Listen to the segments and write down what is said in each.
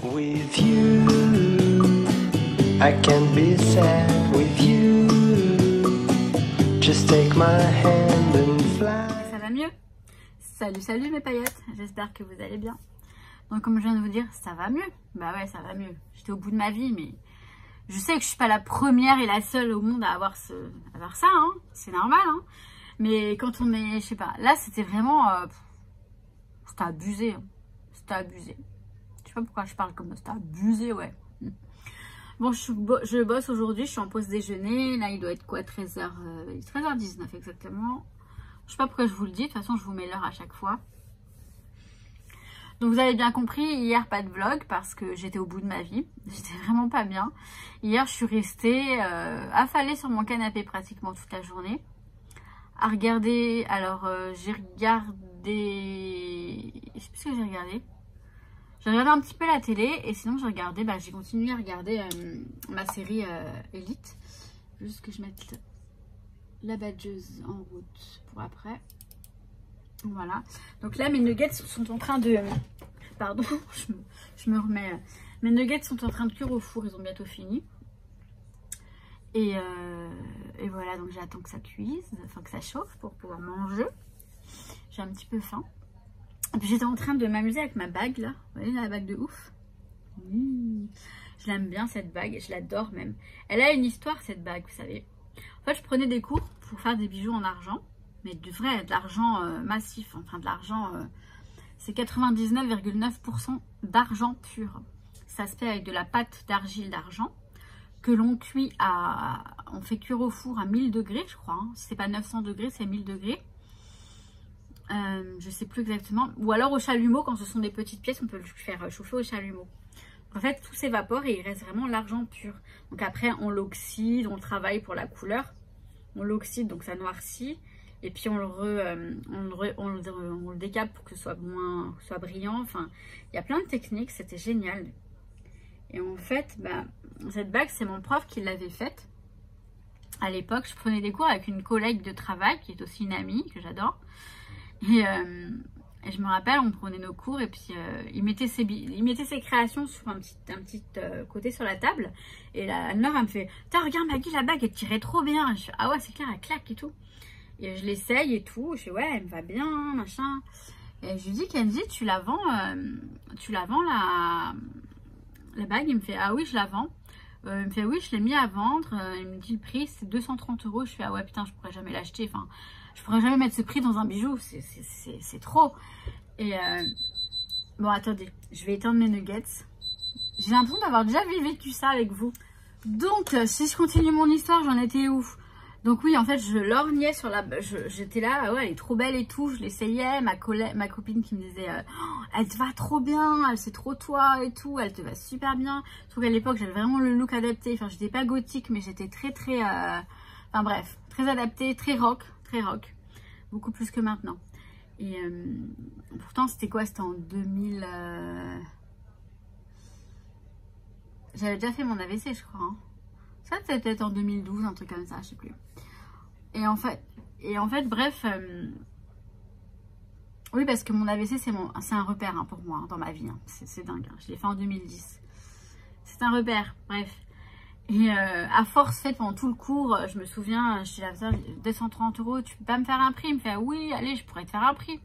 With you, I can't be sad with you. Just take my hand and fly. Ça va mieux? Salut mes paillettes, j'espère que vous allez bien. Donc comme je viens de vous dire, ça va mieux. Bah ouais, ça va mieux. J'étais au bout de ma vie, mais je sais que je suis pas la première et la seule au monde à avoir ça, hein. C'est normal, hein. Mais quand on est, je sais pas, là c'était vraiment, c'était abusé, hein. C'était abusé. Je sais pas pourquoi je parle comme ça, c'était abusé, ouais. Bon, je bosse aujourd'hui, je suis en pause déjeuner. Là, il doit être quoi, 13h, 13h19 exactement. Je sais pas pourquoi je vous le dis, de toute façon, je vous mets l'heure à chaque fois. Donc, vous avez bien compris, hier, pas de vlog parce que j'étais au bout de ma vie. J'étais vraiment pas bien. Hier, je suis restée affalée sur mon canapé pratiquement toute la journée. À regarder, alors, j'ai regardé... Je sais plus ce que j'ai regardé. J'ai regardé un petit peu la télé et sinon j'ai regardé, j'ai continué à regarder ma série Elite. Juste que je mette la badgeuse en route pour après. Voilà. Donc là mes nuggets sont en train de... Pardon, je me remets. Mes nuggets sont en train de cuire au four, ils ont bientôt fini. Et voilà, donc j'attends que ça cuise, enfin que ça chauffe pour pouvoir manger. J'ai un petit peu faim. J'étais en train de m'amuser avec ma bague là. Vous voyez la bague de ouf. Je l'aime bien cette bague, je l'adore même. Elle a une histoire cette bague, vous savez. En fait je prenais des cours pour faire des bijoux en argent. Mais de vrai, de l'argent massif. Enfin de l'argent, c'est 99,9% d'argent pur. Ça se fait avec de la pâte d'argile d'argent. Que l'on cuit à... On fait cuire au four à 1000 degrés je crois. Hein. C'est pas 900 degrés, c'est 1000 degrés. Je sais plus exactement, ou alors au chalumeau quand ce sont des petites pièces on peut le faire chauffer au chalumeau. En fait tout s'évapore et il reste vraiment l'argent pur. Donc après on l'oxyde, on le travaille pour la couleur, on l'oxyde donc ça noircit et puis on le décape pour que ce soit soit brillant. Enfin il y a plein de techniques, c'était génial. Et en fait cette bague c'est mon prof qui l'avait faite à l'époque. Je prenais des cours avec une collègue de travail qui est aussi une amie que j'adore. Et je me rappelle, on prenait nos cours et puis il mettait ses créations sur un petit côté sur la table. Et la Anne-Laure, elle me fait « Regarde Maggie, la bague, elle tirait trop bien. » Je fais « Ah ouais, c'est clair, elle claque et tout. » Et je l'essaye et tout. Je fais « Ouais, elle me va bien, machin. » Et je lui dis « Kenji, tu la vends la bague ?» Il me fait « Ah oui, je la vends. » Il me fait « Oui, je l'ai mis à vendre. » Il me dit le prix, c'est 230 €. Je fais « Ah ouais, putain, je pourrais jamais l'acheter. » Enfin, je pourrais jamais mettre ce prix dans un bijou, c'est trop. Et bon, attendez, je vais éteindre mes nuggets. J'ai l'impression d'avoir déjà vécu ça avec vous. Donc, si je continue mon histoire, j'en étais où? Donc oui, en fait, je lorgnais sur la... J'étais là, ouais, elle est trop belle et tout. Je l'essayais, ma copine qui me disait elle te va trop bien, c'est trop toi et tout, elle te va super bien. Je trouve qu'à l'époque, j'avais vraiment le look adapté. Enfin, j'étais pas gothique, mais j'étais très... Enfin bref, très adaptée, très rock, beaucoup plus que maintenant. Et pourtant c'était quoi, c'était en 2000 j'avais déjà fait mon AVC je crois, hein. Ça c'était peut-être en 2012, un truc comme ça, je sais plus. Et en fait bref, oui parce que mon AVC c'est un repère hein, pour moi hein, dans ma vie hein. C'est dingue hein. Je l'ai fait en 2010, c'est un repère, bref. Et à force, fait pendant tout le cours, je me souviens, je suis là, 230 €, tu peux pas me faire un prix? Il me fait, oui, allez, je pourrais te faire un prix.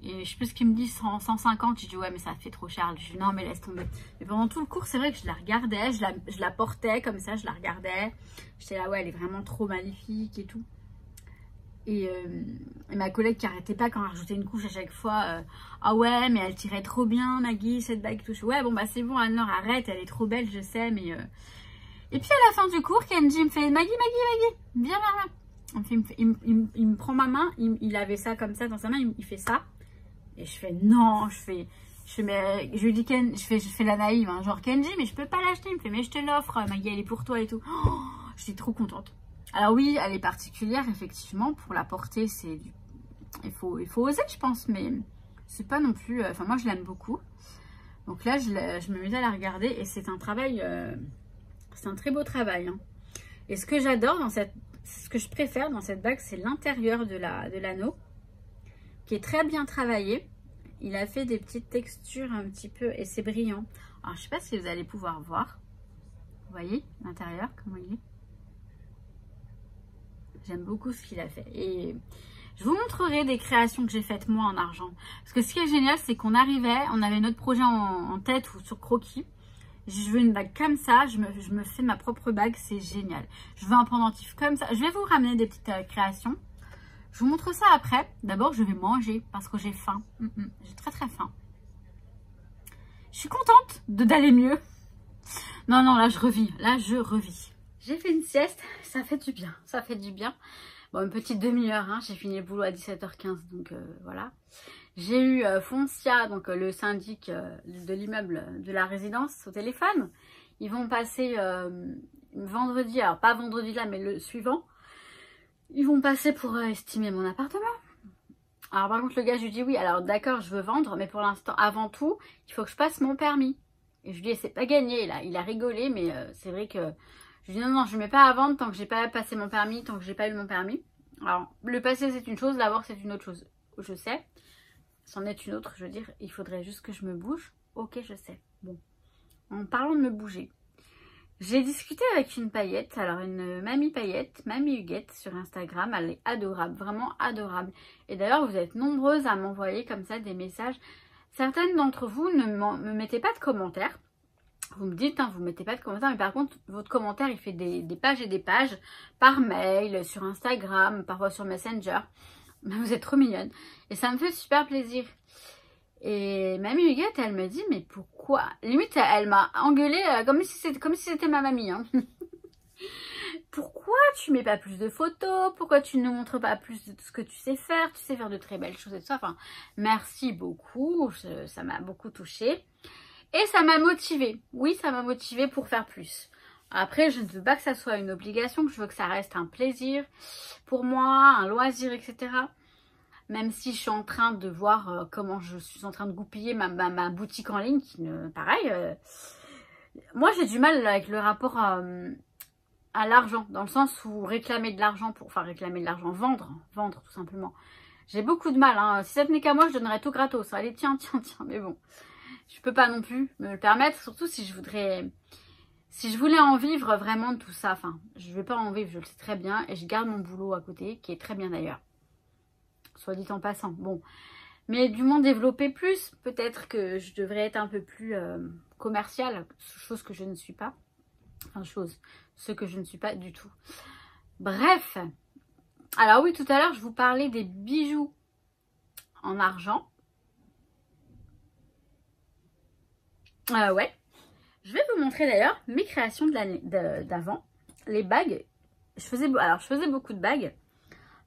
Et je sais plus ce qu'il me dit, 150. Je dis, ouais, mais ça fait trop cher. Je dis, non, mais laisse tomber. Et pendant tout le cours, c'est vrai que je la regardais, je la portais comme ça, je la regardais. J'étais là, ouais, elle est vraiment trop magnifique et tout. Et ma collègue qui arrêtait pas quand elle rajoutait une couche à chaque fois, ah ouais, mais elle tirait trop bien, Maggie, cette bague touche. Ouais, bon, c'est bon, Anne-Laure, arrête, elle est trop belle, je sais, mais... Et puis à la fin du cours, Kenji me fait Maggie, viens vers là. Il me prend ma main, il avait ça comme ça dans sa main, il fait ça. Et je fais non, mais je lui dis je fais la naïve, hein, genre Kenji, mais je peux pas l'acheter. Il me fait mais je te l'offre, Maggie, elle est pour toi et tout. Oh, je suis trop contente. Alors oui, elle est particulière effectivement pour la porter, il faut oser, je pense, mais c'est pas non plus. Enfin moi je l'aime beaucoup. Donc là je me mets à la regarder et c'est un travail. C'est un très beau travail. Hein. Et ce que j'adore ce que je préfère dans cette bague, c'est l'intérieur de l'anneau, qui est très bien travaillé. Il a fait des petites textures un petit peu et c'est brillant. Alors je sais pas si vous allez pouvoir voir. Vous voyez l'intérieur comment il est. J'aime beaucoup ce qu'il a fait. Et je vous montrerai des créations que j'ai faites moi en argent. Parce que ce qui est génial, c'est qu'on avait notre projet en tête ou sur croquis. Je veux une bague comme ça, je me fais ma propre bague, c'est génial. Je veux un pendentif comme ça. Je vais vous ramener des petites créations. Je vous montre ça après. D'abord, je vais manger parce que j'ai faim. J'ai très très faim. Je suis contente d'aller mieux. Non, non, là je revis. Là, je revis. J'ai fait une sieste, ça fait du bien. Ça fait du bien. Bon, une petite demi-heure, hein. J'ai fini le boulot à 17h15, donc voilà. J'ai eu Foncia, donc le syndic de l'immeuble de la résidence au téléphone. Ils vont passer vendredi, alors pas vendredi là, mais le suivant. Ils vont passer pour estimer mon appartement. Alors par contre le gars je lui dis oui, alors d'accord je veux vendre, mais pour l'instant avant tout il faut que je passe mon permis. Et je lui dis c'est pas gagné là, il a rigolé mais c'est vrai que je lui dis non je ne mets pas à vendre tant que j'ai pas passé mon permis, tant que j'ai pas eu mon permis. Alors le passé c'est une chose, l'avoir c'est une autre chose, je sais, c'en est une autre, je veux dire il faudrait juste que je me bouge. Ok je sais. Bon, en parlant de me bouger, j'ai discuté avec une paillette, alors une mamie paillette, mamie Huguette sur Instagram, elle est adorable, vraiment adorable. Et d'ailleurs vous êtes nombreuses à m'envoyer comme ça des messages. Certaines d'entre vous ne me mettez pas de commentaires. Vous me dites, hein, vous ne mettez pas de commentaires, mais par contre votre commentaire il fait des pages et des pages par mail, sur Instagram, parfois sur Messenger. Vous êtes trop mignonne et ça me fait super plaisir. Et mamie Huguette, elle me dit, mais pourquoi? Limite, elle m'a engueulée comme si c'était ma mamie. Hein. Pourquoi tu mets pas plus de photos? Pourquoi tu ne montres pas plus de tout ce que tu sais faire? Tu sais faire de très belles choses et tout ça. Enfin, merci beaucoup. Ça m'a beaucoup touchée. Et ça m'a motivée. Oui, ça m'a motivée pour faire plus. Après, je ne veux pas que ça soit une obligation. Je veux que ça reste un plaisir pour moi, un loisir, etc. Même si je suis en train de voir comment je suis en train de goupiller ma boutique en ligne, qui ne, pareil, moi j'ai du mal avec le rapport à l'argent, dans le sens où réclamer de l'argent réclamer de l'argent, vendre tout simplement. J'ai beaucoup de mal, hein. Si ça tenait qu'à moi, je donnerais tout gratos. Allez, tiens, mais bon, je peux pas non plus me le permettre, surtout si je voulais en vivre vraiment de tout ça. Enfin, je vais pas en vivre, je le sais très bien, et je garde mon boulot à côté, qui est très bien d'ailleurs. Soit dit en passant, bon. Mais du moins développer plus, peut-être que je devrais être un peu plus commerciale, chose que je ne suis pas. Enfin, ce que je ne suis pas du tout. Bref. Alors oui, tout à l'heure, je vous parlais des bijoux en argent. Ouais. Je vais vous montrer d'ailleurs mes créations de l'année d'avant. Les bagues. Je faisais beaucoup de bagues.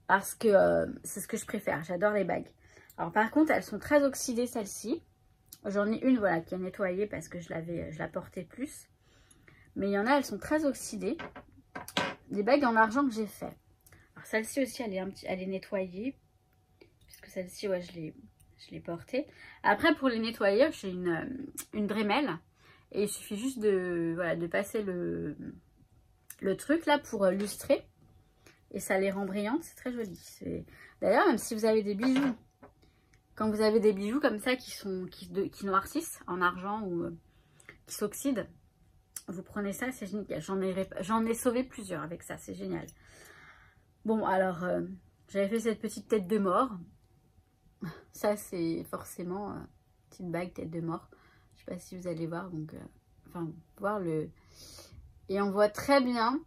Parce que c'est ce que je préfère. J'adore les bagues. Alors par contre, elles sont très oxydées, celles-ci. J'en ai une, voilà, qui est nettoyée parce que je la portais plus. Mais il y en a, elles sont très oxydées. Des bagues en argent que j'ai fait. Alors celle-ci aussi, elle est nettoyée. Puisque celle-ci, ouais, je l'ai portée. Après, pour les nettoyer, j'ai une Dremel. Et il suffit juste de passer le truc là pour lustrer. Et ça les rend brillantes, c'est très joli. D'ailleurs, même si vous avez des bijoux, quand vous avez des bijoux comme ça qui noircissent en argent ou qui s'oxydent, vous prenez ça, c'est génial. J'en ai sauvé plusieurs avec ça, c'est génial. Bon, alors, j'avais fait cette petite tête de mort. Ça, c'est forcément petite bague tête de mort. Je sais pas si vous allez voir, donc, voir le... Et on voit très bien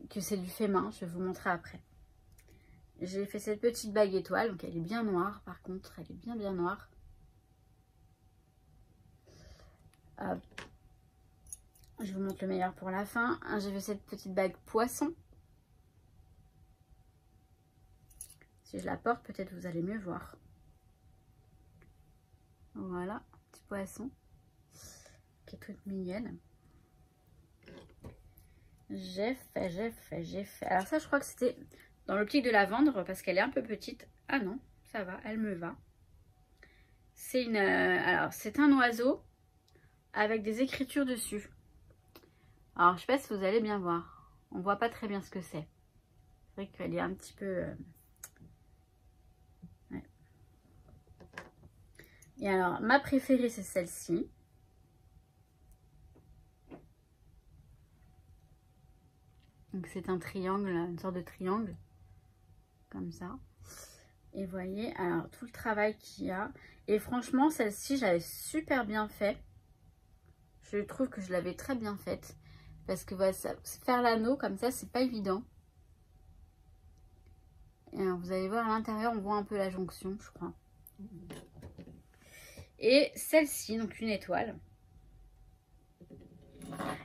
que c'est du fait main, je vais vous montrer après. J'ai fait cette petite bague étoile, donc elle est bien noire par contre, elle est bien noire. Hop. Je vous montre le meilleur pour la fin. J'ai fait cette petite bague poisson. Si je la porte, peut-être vous allez mieux voir. Voilà, petit poisson qui est toute mignonne. J'ai fait. Alors ça, je crois que c'était dans l'optique de la vendre parce qu'elle est un peu petite. Ah non, ça va, elle me va. C'est alors, c'est un oiseau avec des écritures dessus. Alors, je sais pas si vous allez bien voir. On voit pas très bien ce que c'est. C'est vrai qu'elle est un petit peu... Ouais. Et alors, ma préférée, c'est celle-ci. Donc, c'est un triangle, une sorte de triangle. Comme ça. Et vous voyez, alors, tout le travail qu'il y a. Et franchement, celle-ci, j'avais super bien fait. Je trouve que je l'avais très bien faite. Parce que voilà, faire l'anneau comme ça, c'est pas évident. Et alors, vous allez voir à l'intérieur, on voit un peu la jonction, je crois. Et celle-ci, donc une étoile.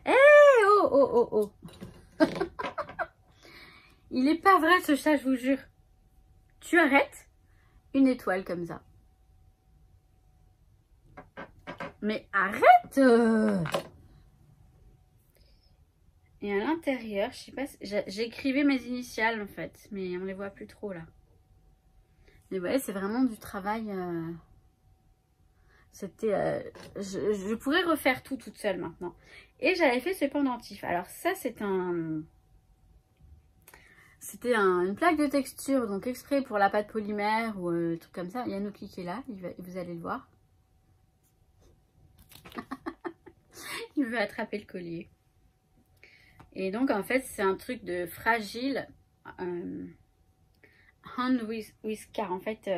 Eh oh oh oh oh. Il est pas vrai ce chat, je vous jure. Tu arrêtes une étoile comme ça. Mais arrête. Et à l'intérieur, je sais pas, j'écrivais mes initiales en fait, mais on les voit plus trop là. Mais vous voyez, c'est vraiment du travail. C'était, je pourrais refaire tout toute seule maintenant. Et j'avais fait ce pendentif. Alors ça, c'était une plaque de texture, donc exprès pour la pâte polymère ou truc comme ça. Il y a Noki qui est là, vous allez le voir. Il veut attraper le collier. Et donc en fait c'est un truc de fragile, hand with care, en fait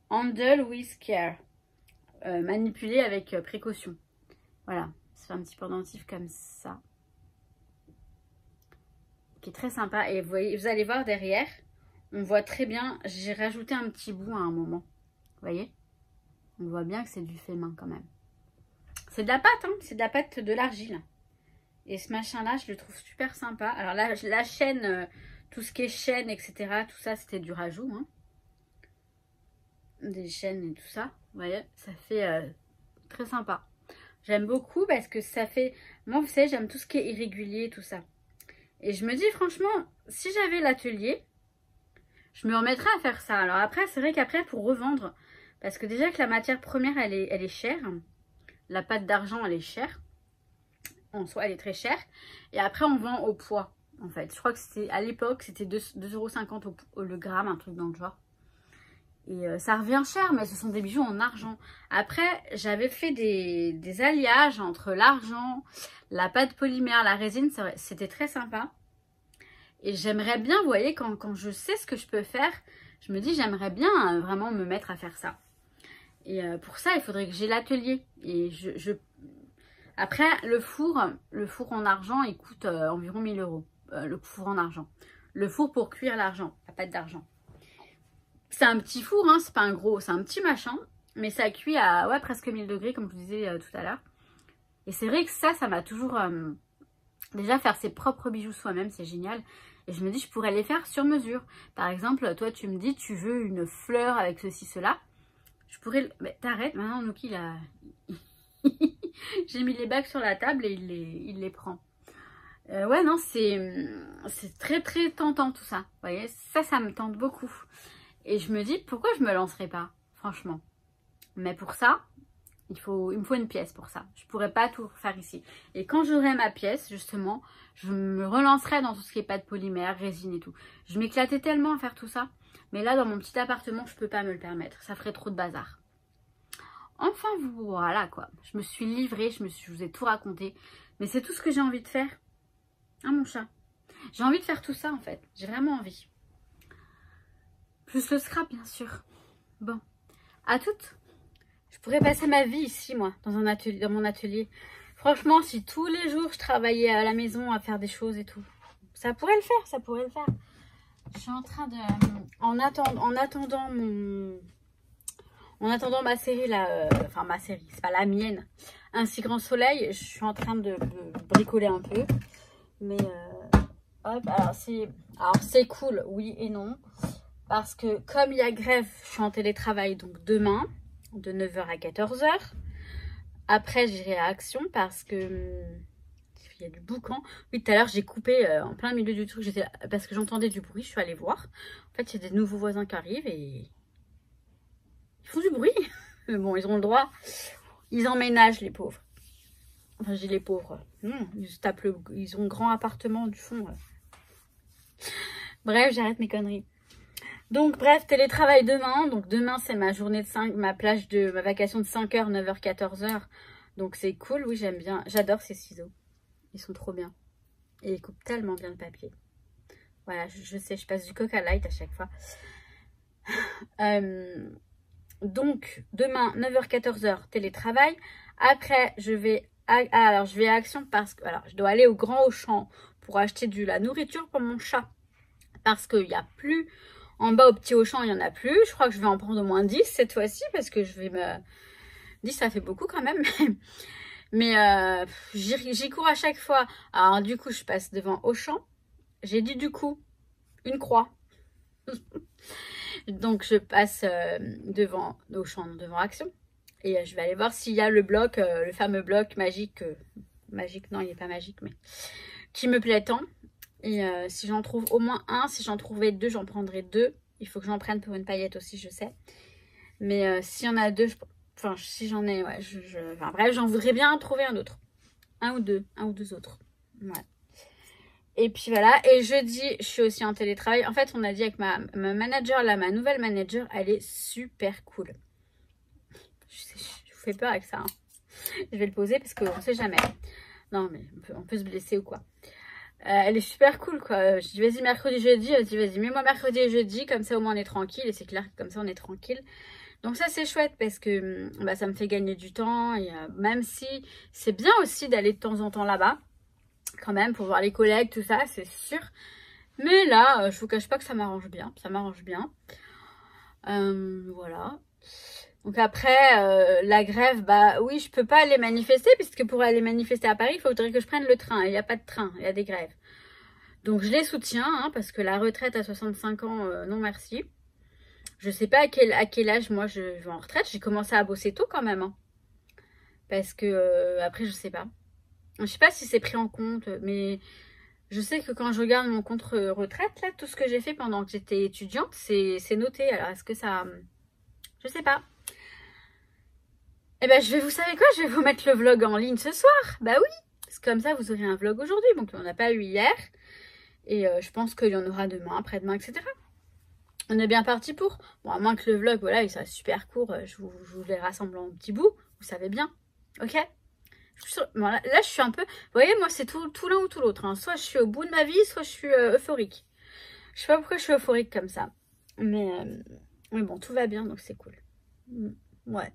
handle with care, manipulé avec précaution. Voilà, c'est un petit pendentif comme ça, qui est très sympa. Et vous allez voir derrière, on voit très bien, j'ai rajouté un petit bout à un moment, vous voyez, on voit bien que c'est du fait main quand même. C'est de la pâte, hein, c'est de la pâte de l'argile. Et ce machin-là, je le trouve super sympa. Alors là, la chaîne, tout ce qui est chaîne, etc., tout ça, c'était du rajout. Hein. Des chaînes et tout ça. Vous voyez, ça fait très sympa. J'aime beaucoup parce que ça fait... Moi, vous savez, j'aime tout ce qui est irrégulier, tout ça. Et je me dis, franchement, si j'avais l'atelier, je me remettrais à faire ça. Alors après, c'est vrai qu'après, pour revendre, parce que déjà que la matière première, elle est chère. La pâte d'argent, elle est chère. En soi, elle est très chère. Et après, on vend au poids, en fait. Je crois que c'était à l'époque, c'était 2,50 € le gramme, un truc dans le genre. Et ça revient cher, mais ce sont des bijoux en argent. Après, j'avais fait des alliages entre l'argent, la pâte polymère, la résine. C'était très sympa. Et j'aimerais bien, vous voyez, quand je sais ce que je peux faire, je me dis, j'aimerais bien vraiment me mettre à faire ça. Et pour ça, il faudrait que j'ai l'atelier. Et Après, le four en argent, il coûte environ 1 000 €. Le four en argent. Le four pour cuire l'argent, la pâte d'argent. C'est un petit four, hein, c'est pas un gros, c'est un petit machin. Mais ça cuit à presque 1000 degrés, comme je vous disais tout à l'heure. Et c'est vrai que ça m'a toujours... déjà, faire ses propres bijoux soi-même, c'est génial. Et je me dis, je pourrais les faire sur mesure. Par exemple, toi, tu me dis, tu veux une fleur avec ceci, cela. Je pourrais... Mais t'arrêtes, maintenant, Noki, il a... J'ai mis les bagues sur la table et il les prend. Ouais, non, c'est très, très tentant tout ça. Vous voyez, ça me tente beaucoup. Et je me dis, pourquoi je me lancerai pas, franchement. Mais pour ça, il me faut une pièce pour ça. Je pourrais pas tout faire ici. Et quand j'aurai ma pièce, justement, je me relancerai dans tout ce qui est pâte polymère, résine et tout. Je m'éclatais tellement à faire tout ça. Mais là, dans mon petit appartement, je peux pas me le permettre. Ça ferait trop de bazar. Enfin, voilà quoi. Je me suis livrée, je vous ai tout raconté. Mais c'est tout ce que j'ai envie de faire. Hein, mon chat? J'ai envie de faire tout ça, en fait. J'ai vraiment envie. Plus le scrap, bien sûr. Bon, à toutes. Je pourrais passer ma vie ici, moi, dans mon atelier. Franchement, si tous les jours, je travaillais à la maison à faire des choses et tout. Ça pourrait le faire, ça pourrait le faire. Je suis en train de... En attendant ma série, là, enfin ma série, c'est pas la mienne, Un si grand soleil, je suis en train de bricoler un peu. Mais, hop, alors c'est cool, oui et non. Parce que comme il y a grève, je suis en télétravail, donc demain, de 9 h à 14 h. Après, j'irai à Action parce que... il y a du boucan. Oui, tout à l'heure, j'ai coupé en plein milieu du truc. Parce que j'entendais du bruit, je suis allée voir. En fait, il y a des nouveaux voisins qui arrivent et... ils font du bruit. Mais bon, ils ont le droit. Ils emménagent, les pauvres. Enfin, j'ai les pauvres. Ils ont un grand appartement du fond. Bref, j'arrête mes conneries. Donc bref, télétravail demain. Donc demain c'est ma journée de 5, ma vacation de 5h, 9h, 14h. Donc c'est cool, oui j'aime bien. J'adore ces ciseaux. Ils sont trop bien. Et ils coupent tellement bien le papier. Voilà, je sais, je passe du Coca Light à chaque fois. Donc demain 9h, 14h télétravail. Après je vais à Action parce que je dois aller au Grand Auchan pour acheter de la nourriture pour mon chat. Parce qu'il n'y a plus... En bas au petit Auchan, il n'y en a plus. Je crois que je vais en prendre au moins 10 cette fois-ci. Parce que je vais me... 10, ça fait beaucoup quand même. Mais j'y cours à chaque fois. Alors du coup, je passe devant Auchan. J'ai dit du coup, une croix. Donc je passe devant Auchan, devant Action. Et je vais aller voir s'il y a le bloc, le fameux bloc magique. Magique, non, il n'est pas magique, mais qui me plaît tant. Et si j'en trouve au moins un, si j'en trouvais 2, j'en prendrai 2. Il faut que j'en prenne pour une paillette aussi, je sais. Mais s'il y en a 2, enfin si j'en ai, ouais, enfin bref, j'en voudrais bien trouver un autre. Un ou deux autres. Ouais. Et puis voilà, et jeudi, je suis aussi en télétravail. En fait, on a dit avec ma manager, là, ma nouvelle manager, elle est super cool. Je vous fais peur avec ça. Hein. Je vais le poser parce qu'on ne sait jamais. Non, mais on peut se blesser ou quoi. Elle est super cool quoi. Je dis vas-y mercredi, jeudi, elle dit vas-y mets-moi mercredi et jeudi, comme ça au moins on est tranquille. Et c'est clair que comme ça on est tranquille. Donc ça c'est chouette parce que ça me fait gagner du temps. Et même si c'est bien aussi d'aller de temps en temps là-bas, quand même pour voir les collègues, tout ça, c'est sûr. Mais là, je vous cache pas que ça m'arrange bien. Ça m'arrange bien. Voilà. Donc après, la grève, bah oui, je peux pas aller manifester, puisque pour aller manifester à Paris, il faudrait que je prenne le train. Il n'y a pas de train, il y a des grèves. Donc je les soutiens, hein, parce que la retraite à 65 ans, non merci. Je sais pas à quel âge moi je vais en retraite. J'ai commencé à bosser tôt quand même. Hein. Parce que après, je sais pas. Je sais pas si c'est pris en compte, mais je sais que quand je regarde mon compte retraite, là, tout ce que j'ai fait pendant que j'étais étudiante, c'est noté. Alors est-ce que ça... Je sais pas. Eh ben, vous savez quoi, je vais vous mettre le vlog en ligne ce soir. Bah oui, parce que comme ça, vous aurez un vlog aujourd'hui. Donc, on n'a pas eu hier. Et je pense qu'il y en aura demain, après-demain, etc. On est bien parti pour. Bon, à moins que le vlog, voilà, il soit super court. Je vous les rassemble en petits bouts. Vous savez bien. Ok. Bon, là, je suis un peu... Vous voyez, moi, c'est tout l'un ou tout l'autre. Hein. Soit je suis au bout de ma vie, soit je suis euphorique. Je sais pas pourquoi je suis euphorique comme ça. Mais bon, tout va bien, donc c'est cool. Ouais.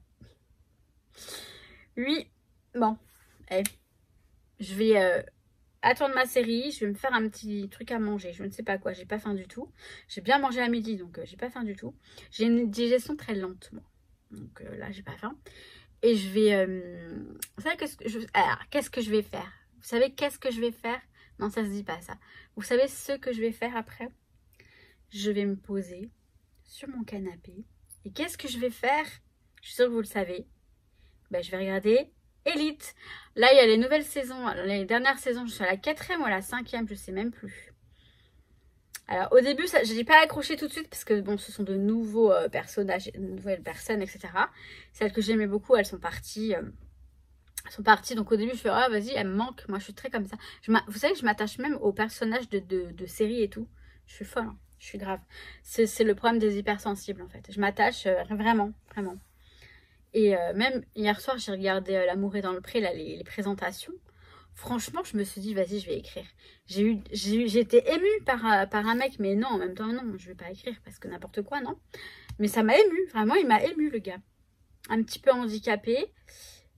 Oui, bon, je vais attendre ma série, je vais me faire un petit truc à manger, je ne sais pas quoi, j'ai pas faim du tout. J'ai bien mangé à midi, donc j'ai pas faim du tout. J'ai une digestion très lente, moi. Donc là, j'ai pas faim. Et je vais... vous savez qu'est-ce que je vais faire? Vous savez qu'est-ce que je vais faire? Non, ça se dit pas ça. Vous savez ce que je vais faire après? Je vais me poser sur mon canapé. Et qu'est-ce que je vais faire? Je suis sûre que vous le savez. Ben, je vais regarder Elite. Là, il y a les nouvelles saisons. Les dernières saisons, je suis à la 4e ou à la 5e, je sais même plus. Alors, au début, je n'ai pas accroché tout de suite parce que, bon, ce sont de nouveaux personnages, de nouvelles personnes, etc. Celles que j'aimais beaucoup, elles sont parties. Donc, au début, je fais, ah, vas-y, elles me manquent. Moi, je suis très comme ça. Vous savez que je m'attache même aux personnages de séries et tout. Je suis folle, hein. Je suis grave. C'est le problème des hypersensibles, en fait. Je m'attache vraiment, vraiment. Et même hier soir, j'ai regardé L'amour est dans le pré, là, les présentations. Franchement, je me suis dit, vas-y, je vais écrire. J'ai été émue par un mec, mais non, en même temps, non, je vais pas écrire parce que n'importe quoi, non. Mais ça m'a émue, vraiment, il m'a émue, le gars. Un petit peu handicapé,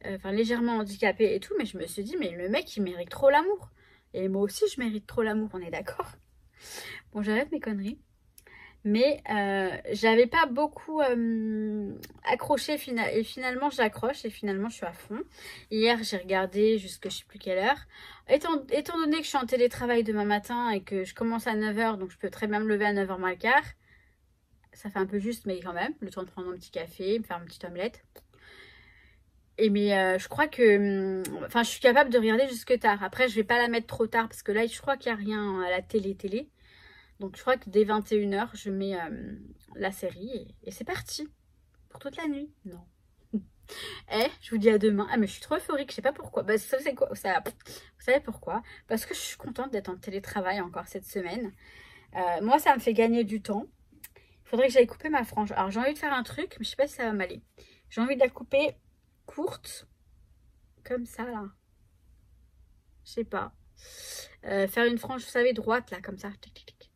enfin légèrement handicapé et tout, mais je me suis dit, mais le mec, il mérite trop l'amour. Et moi aussi, je mérite trop l'amour, on est d'accord? Bon, j'arrête mes conneries. Mais j'avais pas beaucoup accroché et finalement j'accroche et finalement je suis à fond. Hier j'ai regardé jusque je sais plus quelle heure. Étant donné que je suis en télétravail demain matin et que je commence à 9 h, donc je peux très bien me lever à 9 h moins le quart. Ça fait un peu juste mais quand même, le temps de prendre un petit café, me faire une petite omelette. Et mais je crois que... Enfin je suis capable de regarder jusque tard. Après je vais pas la mettre trop tard parce que là je crois qu'il n'y a rien à la télé. Donc je crois que dès 21 h, je mets la série et c'est parti. Pour toute la nuit. Non. Je vous dis à demain. Ah mais je suis trop euphorique, je sais pas pourquoi. Bah, ça, c'est quoi ça, vous savez pourquoi? Parce que je suis contente d'être en télétravail encore cette semaine. Moi ça me fait gagner du temps. Il Faudrait que j'aille couper ma frange. Alors, j'ai envie de faire un truc, mais je sais pas si ça va m'aller. J'ai envie de la couper courte. Comme ça, là. Je sais pas. Faire une frange, vous savez, droite, là, comme ça. Tic, tic, tic.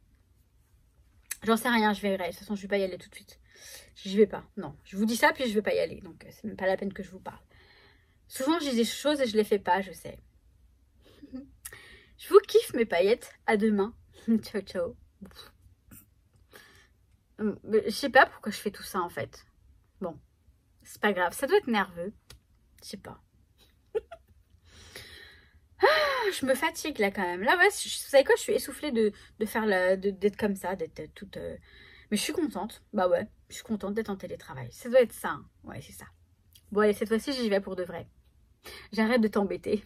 J'en sais rien, je verrai. De toute façon, je vais pas y aller tout de suite. Je vais pas. Non, je vous dis ça, puis je vais pas y aller. Donc, c'est même pas la peine que je vous parle. Souvent, je dis des choses et je les fais pas, je sais. Je vous kiffe, mes paillettes. À demain. Ciao, ciao. Je sais pas pourquoi je fais tout ça, en fait. Bon, c'est pas grave. Ça doit être nerveux. Je sais pas. Je me fatigue, là, quand même. Là, ouais, vous savez quoi, je suis essoufflée de faire d'être comme ça, d'être toute... Mais je suis contente. Bah ouais, je suis contente d'être en télétravail. Ça doit être ça. Hein. Ouais, c'est ça. Bon, allez, cette fois-ci, j'y vais pour de vrai. J'arrête de t'embêter.